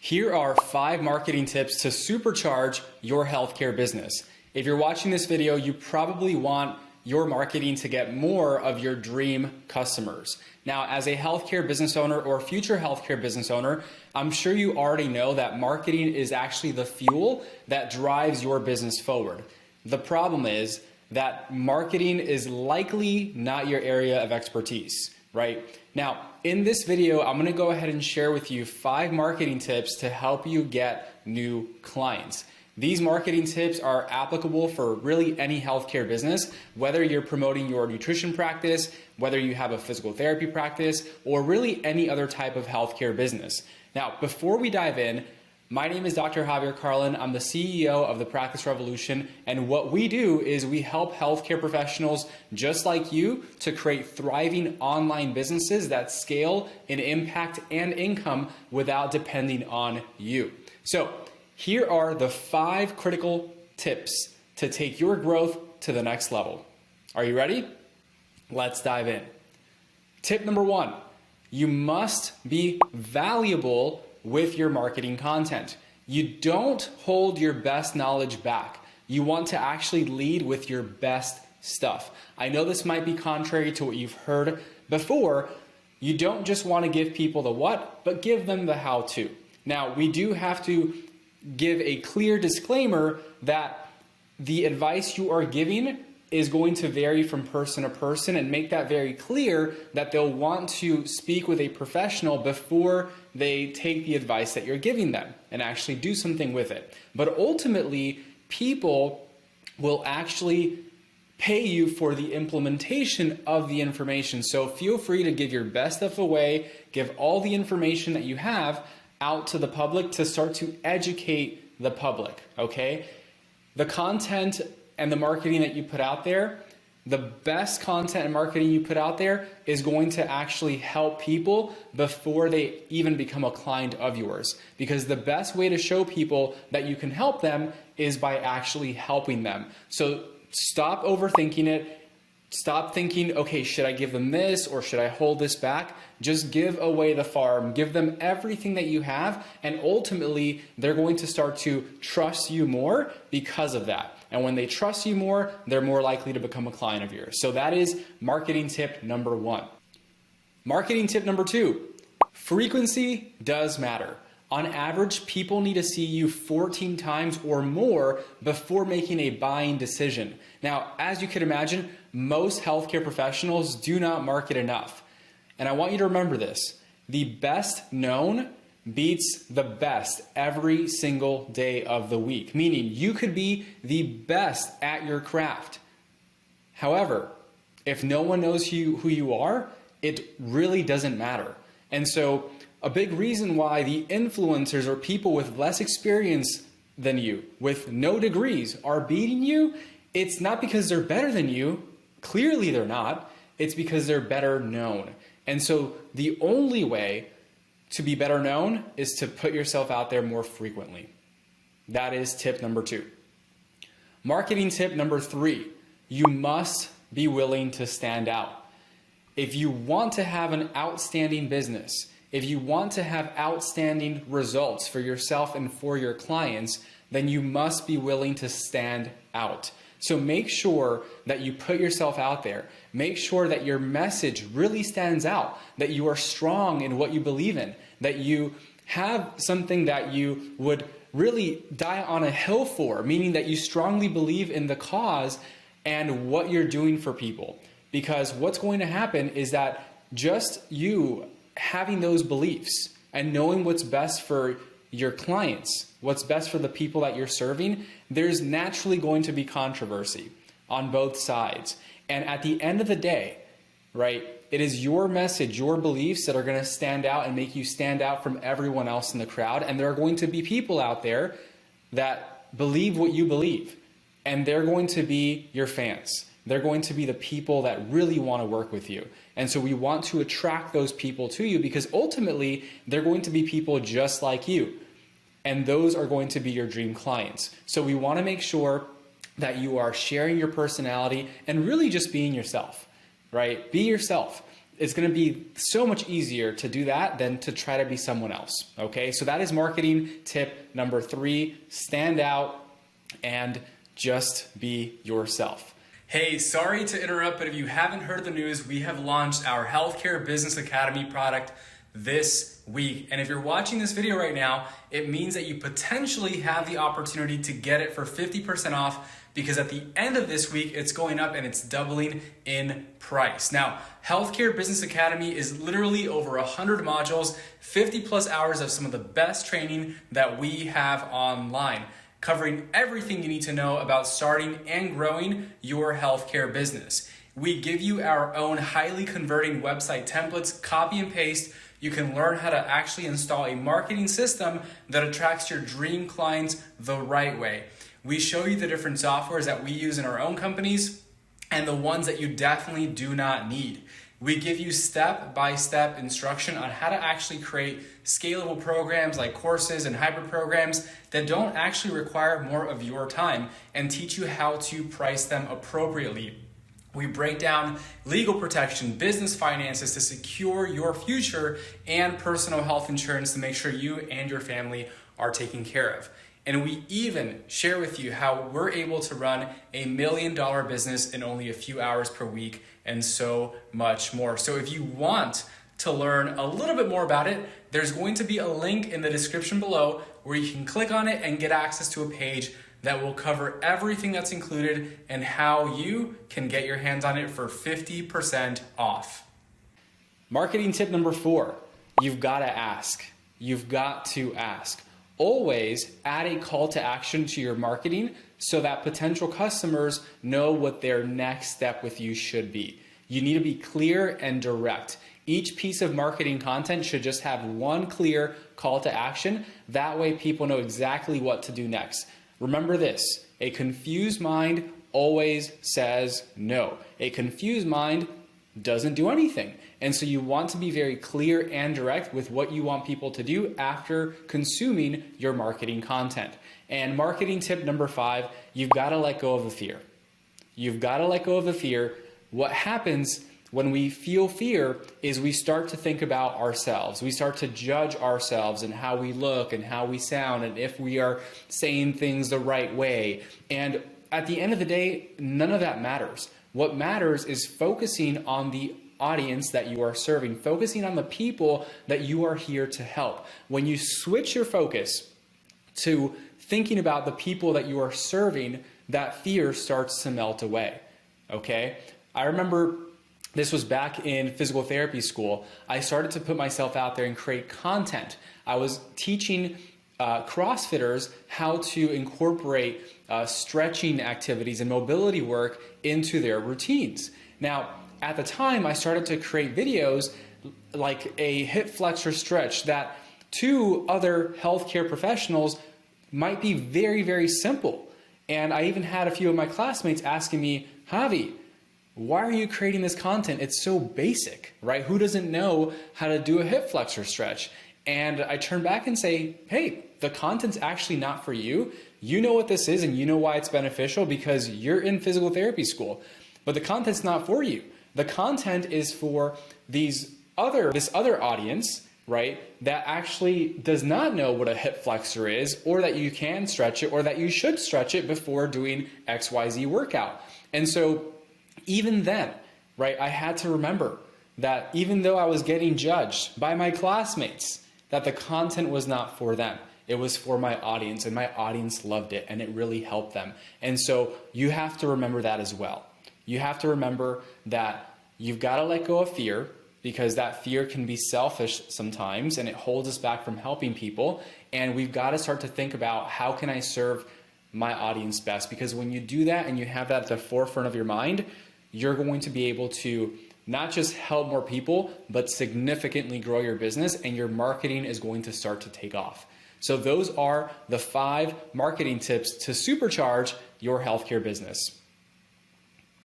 Here are 5 marketing tips to supercharge your healthcare business. If you're watching this video, you probably want your marketing to get more of your dream customers. Now, as a healthcare business owner or future healthcare business owner, I'm sure you already know that marketing is actually the fuel that drives your business forward. The problem is that marketing is likely not your area of expertise, right? Now, in this video, I'm gonna go ahead and share with you 5 marketing tips to help you get new clients. These marketing tips are applicable for really any healthcare business, whether you're promoting your nutrition practice, whether you have a physical therapy practice, or really any other type of healthcare business. Now, before we dive in, my name is Dr. Javier Carlin. I'm the CEO of The Practice Revolution, and what we do is we help healthcare professionals just like you to create thriving online businesses that scale in impact and income without depending on you. So here are the 5 critical tips to take your growth to the next level. Are you ready? Let's dive in. Tip number 1, you must be valuable with your marketing content. You don't hold your best knowledge back. You want to actually lead with your best stuff. I know this might be contrary to what you've heard before. You don't just want to give people the what, but give them the how to. Now, we do have to give a clear disclaimer that the advice you are giving is going to vary from person to person, and make that very clear that they'll want to speak with a professional before they take the advice that you're giving them and actually do something with it. But ultimately, people will actually pay you for the implementation of the information. So feel free to give your best stuff away, give all the information that you have out to the public to start to educate the public, okay? The content and the marketing that you put out there, the best content and marketing you put out there is going to actually help people before they even become a client of yours. Because the best way to show people that you can help them is by actually helping them. So stop overthinking it. Stop thinking, okay, should I give them this or should I hold this back? Just give away the farm, give them everything that you have, and ultimately they're going to start to trust you more because of that. And when they trust you more, they're more likely to become a client of yours. So that is marketing tip number 1. Marketing tip number 2, frequency does matter. On average, people need to see you 14 times or more before making a buying decision. Now, as you can imagine, most healthcare professionals do not market enough. And I want you to remember this: the best known beats the best every single day of the week, meaning you could be the best at your craft. However, if no one knows who you are, it really doesn't matter. And so a big reason why the influencers or people with less experience than you, with no degrees, are beating you, it's not because they're better than you. Clearly they're not. It's because they're better known. And so the only way to be better known is to put yourself out there more frequently. That is tip number 2. Marketing tip number 3, you must be willing to stand out. If you want to have an outstanding business, if you want to have outstanding results for yourself and for your clients, then you must be willing to stand out. So make sure that you put yourself out there. Make sure that your message really stands out, that you are strong in what you believe in, that you have something that you would really die on a hill for, meaning that you strongly believe in the cause and what you're doing for people. Because what's going to happen is that just you having those beliefs and knowing what's best for your clients, what's best for the people that you're serving, there's naturally going to be controversy on both sides. And at the end of the day, right, it is your message, your beliefs that are going to stand out and make you stand out from everyone else in the crowd. And there are going to be people out there that believe what you believe, and they're going to be your fans. They're going to be the people that really want to work with you. And so we want to attract those people to you, because ultimately they're going to be people just like you. And those are going to be your dream clients. So we want to make sure that you are sharing your personality and really just being yourself, right? Be yourself. it's going to be so much easier to do that than to try to be someone else. Okay, so that is marketing tip number 3. Stand out and just be yourself. Hey, sorry to interrupt, but if you haven't heard the news, we have launched our Healthcare Business Academy product this week. And if you're watching this video right now, it means that you potentially have the opportunity to get it for 50% off, because at the end of this week, it's going up and it's doubling in price. Now, Healthcare Business Academy is literally over 100 modules, 50 plus hours of some of the best training that we have online, covering everything you need to know about starting and growing your healthcare business. We give you our own highly converting website templates, copy and paste. You can learn how to actually install a marketing system that attracts your dream clients the right way. We show you the different softwares that we use in our own companies and the ones that you definitely do not need. We give you step-by-step instruction on how to actually create scalable programs like courses and hybrid programs that don't actually require more of your time, and teach you how to price them appropriately. We break down legal protection, business finances to secure your future, and personal health insurance to make sure you and your family are taken care of. And we even share with you how we're able to run $1 million business in only a few hours per week, and so much more. So if you want to learn a little bit more about it, there's going to be a link in the description below where you can click on it and get access to a page that will cover everything that's included and how you can get your hands on it for 50% off. Marketing tip number 4, you've got to ask. You've got to ask. Always add a call to action to your marketing so that potential customers know what their next step with you should be. You need to be clear and direct. Each piece of marketing content should just have one clear call to action. That way people know exactly what to do next. Remember this, a confused mind always says no. A confused mind doesn't do anything. And so you want to be very clear and direct with what you want people to do after consuming your marketing content. And marketing tip number 5, you've got to let go of the fear. You've got to let go of the fear. What happens when we feel fear is we start to think about ourselves. We start to judge ourselves and how we look and how we sound and if we are saying things the right way. And at the end of the day, none of that matters. What matters is focusing on the audience that you are serving, focusing on the people that you are here to help. When you switch your focus to thinking about the people that you are serving, that fear starts to melt away. Okay? I remember this was back in physical therapy school. I started to put myself out there and create content. I was teaching CrossFitters how to incorporate stretching activities and mobility work into their routines. Now, at the time, I started to create videos like a hip flexor stretch that to other healthcare professionals might be very, very simple. And I even had a few of my classmates asking me, Javi, why are you creating this content? It's so basic, right? Who doesn't know how to do a hip flexor stretch? And I turn back and say, hey, the content's actually not for you. You know what this is and you know why it's beneficial because you're in physical therapy school. But the content's not for you. The content is for this other audience, right, that actually does not know what a hip flexor is, or that you can stretch it, or that you should stretch it before doing XYZ workout. And so even then, right, I had to remember that even though I was getting judged by my classmates, that the content was not for them. It was for my audience, and my audience loved it, and it really helped them. And so you have to remember that as well. You have to remember that you've got to let go of fear, because that fear can be selfish sometimes, and it holds us back from helping people. And we've got to start to think about, how can I serve my audience best? Because when you do that and you have that at the forefront of your mind, you're going to be able to not just help more people, but significantly grow your business, and your marketing is going to start to take off. So those are the 5 marketing tips to supercharge your healthcare business.